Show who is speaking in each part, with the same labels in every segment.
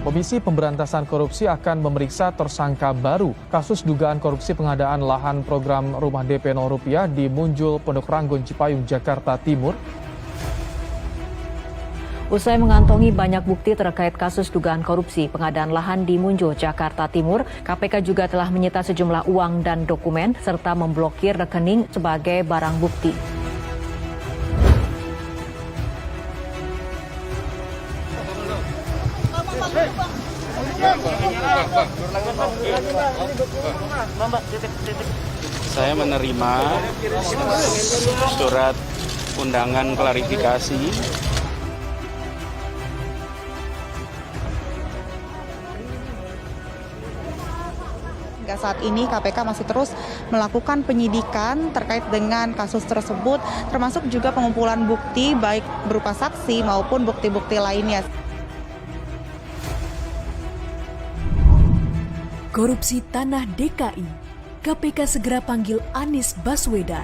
Speaker 1: Komisi Pemberantasan Korupsi akan memeriksa tersangka baru kasus dugaan korupsi pengadaan lahan program rumah DP 0 rupiah di Munjul, Pondok Ranggon, Cipayung, Jakarta Timur.
Speaker 2: Usai mengantongi banyak bukti terkait kasus dugaan korupsi pengadaan lahan di Munjul, Jakarta Timur, KPK juga telah menyita sejumlah uang dan dokumen serta memblokir rekening sebagai barang bukti.
Speaker 3: Saya menerima surat undangan klarifikasi.
Speaker 4: Hingga saat ini KPK masih terus melakukan penyidikan terkait dengan kasus tersebut, termasuk juga pengumpulan bukti baik berupa saksi maupun bukti-bukti lainnya.
Speaker 5: Korupsi tanah DKI, KPK segera panggil Anies Baswedan.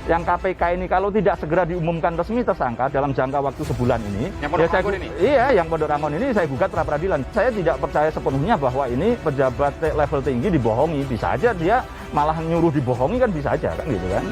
Speaker 6: Yang KPK ini kalau tidak segera diumumkan resmi tersangka dalam jangka waktu sebulan ini,
Speaker 3: Yang Pondok Ranggon ini?
Speaker 6: Iya, yang Pondok Ranggon ini saya gugat pra peradilan. Saya tidak percaya sepenuhnya bahwa ini pejabat level tinggi dibohongi. Bisa aja dia malah nyuruh dibohongi, kan bisa aja kan gitu kan.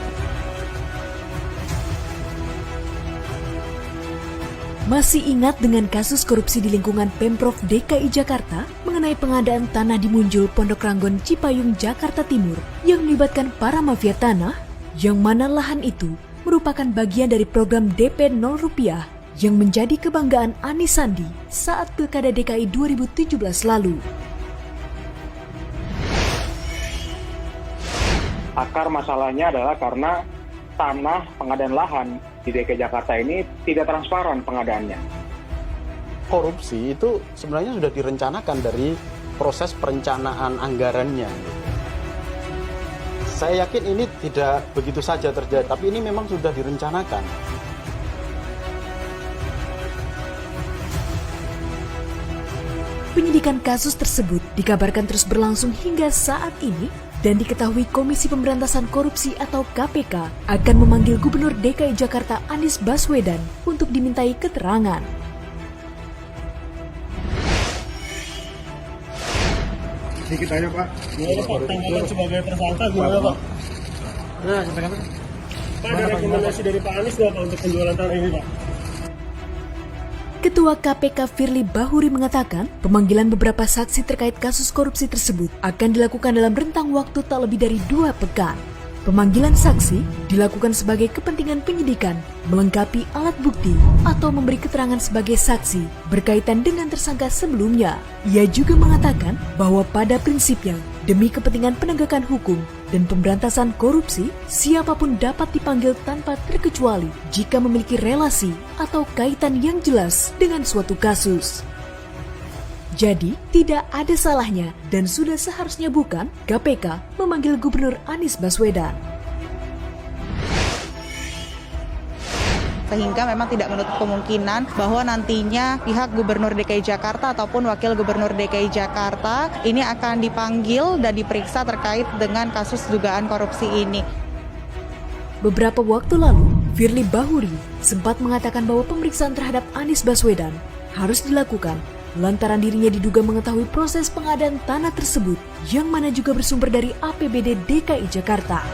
Speaker 5: Masih ingat dengan kasus korupsi di lingkungan Pemprov DKI Jakarta mengenai pengadaan tanah di Munjul, Pondok Ranggon, Cipayung, Jakarta Timur yang melibatkan para mafia tanah, yang mana lahan itu merupakan bagian dari program DP 0 rupiah yang menjadi kebanggaan Anies Sandi saat Pilkada DKI 2017 lalu.
Speaker 7: Akar masalahnya adalah karena tanah pengadaan lahan di DKI Jakarta ini tidak transparan pengadaannya.
Speaker 3: Korupsi itu sebenarnya sudah direncanakan dari proses perencanaan anggarannya. Saya yakin ini tidak begitu saja terjadi, tapi ini memang sudah direncanakan.
Speaker 5: Penyidikan kasus tersebut dikabarkan terus berlangsung hingga saat ini dan diketahui Komisi Pemberantasan Korupsi atau KPK akan memanggil Gubernur DKI Jakarta Anies Baswedan untuk dimintai keterangan.
Speaker 8: Sedikit aja Pak. Gimana Pak, tanggapan sebagai tersangka gimana Pak? Pak, ada rekomendasi dari Pak Anies nggak Pak untuk penjualan tanah ini Pak?
Speaker 5: Ketua KPK Firly Bahuri mengatakan pemanggilan beberapa saksi terkait kasus korupsi tersebut akan dilakukan dalam rentang waktu tak lebih dari 2 pekan. Pemanggilan saksi dilakukan sebagai kepentingan penyidikan, melengkapi alat bukti, atau memberi keterangan sebagai saksi berkaitan dengan tersangka sebelumnya. Ia juga mengatakan bahwa pada prinsipnya, demi kepentingan penegakan hukum dan pemberantasan korupsi, siapapun dapat dipanggil tanpa terkecuali jika memiliki relasi atau kaitan yang jelas dengan suatu kasus. Jadi, tidak ada salahnya dan sudah seharusnya bukan KPK memanggil Gubernur Anies Baswedan.
Speaker 4: Sehingga memang tidak menutup kemungkinan bahwa nantinya pihak Gubernur DKI Jakarta ataupun Wakil Gubernur DKI Jakarta ini akan dipanggil dan diperiksa terkait dengan kasus dugaan korupsi ini.
Speaker 5: Beberapa waktu lalu, Firly Bahuri sempat mengatakan bahwa pemeriksaan terhadap Anies Baswedan harus dilakukan lantaran dirinya diduga mengetahui proses pengadaan tanah tersebut yang mana juga bersumber dari APBD DKI Jakarta.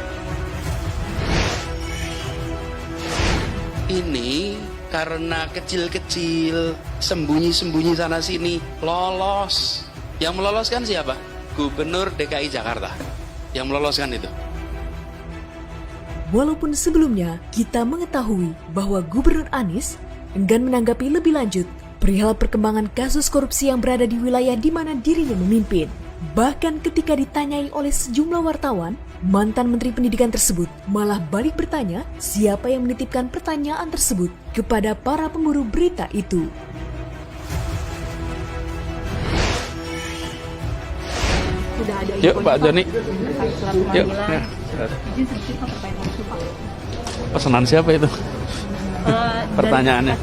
Speaker 3: Ini karena kecil-kecil, sembunyi-sembunyi sana-sini, lolos. Yang meloloskan siapa? Gubernur DKI Jakarta. Yang meloloskan itu.
Speaker 5: Walaupun sebelumnya kita mengetahui bahwa Gubernur Anies enggan menanggapi lebih lanjut perihal perkembangan kasus korupsi yang berada di wilayah di mana dirinya memimpin. Bahkan ketika ditanyai oleh sejumlah wartawan, mantan Menteri Pendidikan tersebut malah balik bertanya siapa yang menitipkan pertanyaan tersebut kepada para pemburu berita itu.
Speaker 2: Sudah ada
Speaker 3: Yuk Pak Joni. Yuk. Pesanan siapa itu? Pertanyaannya.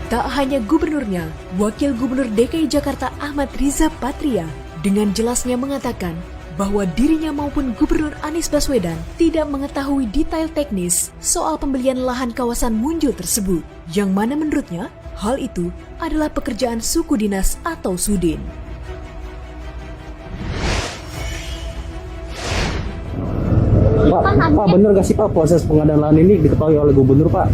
Speaker 5: Tak hanya gubernurnya, Wakil Gubernur DKI Jakarta Ahmad Riza Patria dengan jelasnya mengatakan bahwa dirinya maupun Gubernur Anies Baswedan tidak mengetahui detail teknis soal pembelian lahan kawasan Munjul tersebut, yang mana menurutnya hal itu adalah pekerjaan suku dinas atau Sudin.
Speaker 9: Pak, benar nggak sih Pak proses pengadaan lahan ini diketahui oleh Gubernur Pak?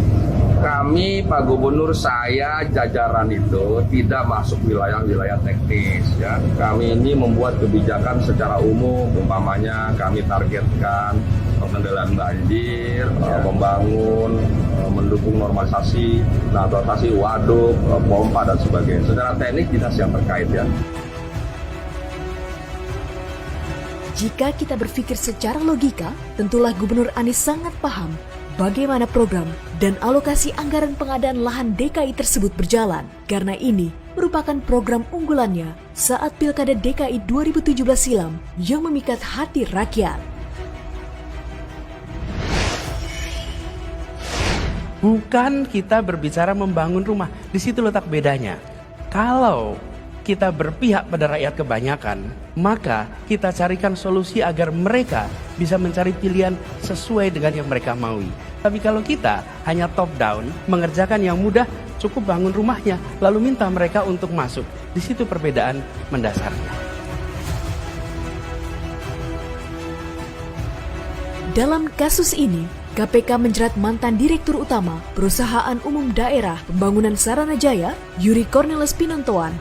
Speaker 10: Kami, Pak Gubernur, saya, jajaran itu tidak masuk wilayah-wilayah teknis. Ya. Kami ini membuat kebijakan secara umum, umpamanya kami targetkan pengendalian banjir, membangun, mendukung normalisasi, naturalisasi waduk, pompa dan sebagainya. Secara teknik dinas yang terkait ya.
Speaker 5: Jika kita berpikir secara logika, tentulah Gubernur Anies sangat paham bagaimana program dan alokasi anggaran pengadaan lahan DKI tersebut berjalan, karena ini merupakan program unggulannya saat Pilkada DKI 2017 silam yang memikat hati rakyat.
Speaker 11: Bukan kita berbicara membangun rumah, di situ letak bedanya. Kalau kita berpihak pada rakyat kebanyakan, maka kita carikan solusi agar mereka bisa mencari pilihan sesuai dengan yang mereka maui. Tapi kalau kita hanya top down, mengerjakan yang mudah, cukup bangun rumahnya, lalu minta mereka untuk masuk. Di situ perbedaan mendasarnya.
Speaker 5: Dalam kasus ini, KPK menjerat mantan Direktur Utama Perusahaan Umum Daerah Pembangunan Saranajaya, Yuri Cornelis Pinontoan,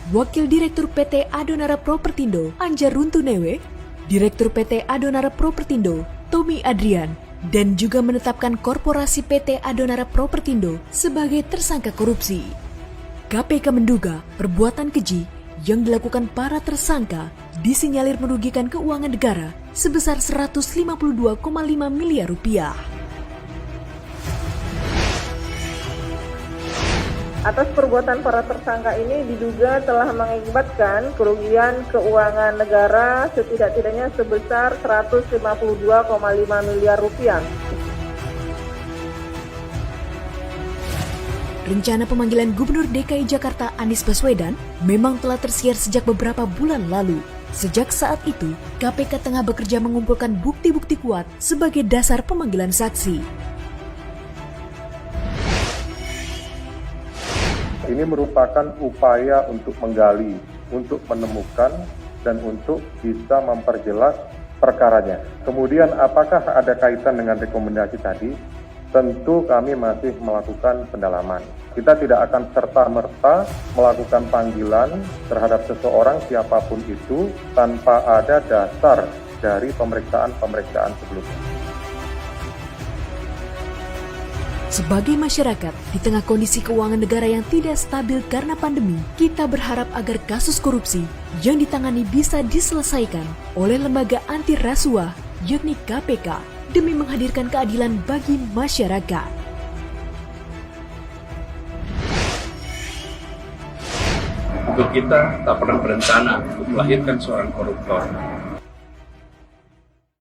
Speaker 5: Wakil Direktur PT Adonara Propertindo, Anjar Runtunewe, Direktur PT Adonara Propertindo, Tommy Adrian, dan juga menetapkan Korporasi PT Adonara Propertindo sebagai tersangka korupsi. KPK menduga perbuatan keji yang dilakukan para tersangka disinyalir merugikan keuangan negara sebesar 152,5 miliar rupiah.
Speaker 12: Atas perbuatan para tersangka ini diduga telah mengakibatkan kerugian keuangan negara setidak-tidaknya sebesar 152,5 miliar rupiah.
Speaker 5: Rencana pemanggilan Gubernur DKI Jakarta Anies Baswedan memang telah tersiar sejak beberapa bulan lalu. Sejak saat itu, KPK tengah bekerja mengumpulkan bukti-bukti kuat sebagai dasar pemanggilan saksi.
Speaker 13: Ini merupakan upaya untuk menggali, untuk menemukan, dan untuk bisa memperjelas perkaranya. Kemudian apakah ada kaitan dengan rekomendasi tadi? Tentu kami masih melakukan pendalaman. Kita tidak akan serta-merta melakukan panggilan terhadap seseorang siapapun itu tanpa ada dasar dari pemeriksaan-pemeriksaan sebelumnya.
Speaker 5: Sebagai masyarakat, di tengah kondisi keuangan negara yang tidak stabil karena pandemi, kita berharap agar kasus korupsi yang ditangani bisa diselesaikan oleh lembaga anti rasuah, yakni KPK, demi menghadirkan keadilan bagi masyarakat.
Speaker 10: Untuk kita tak pernah berencana untuk melahirkan seorang koruptor.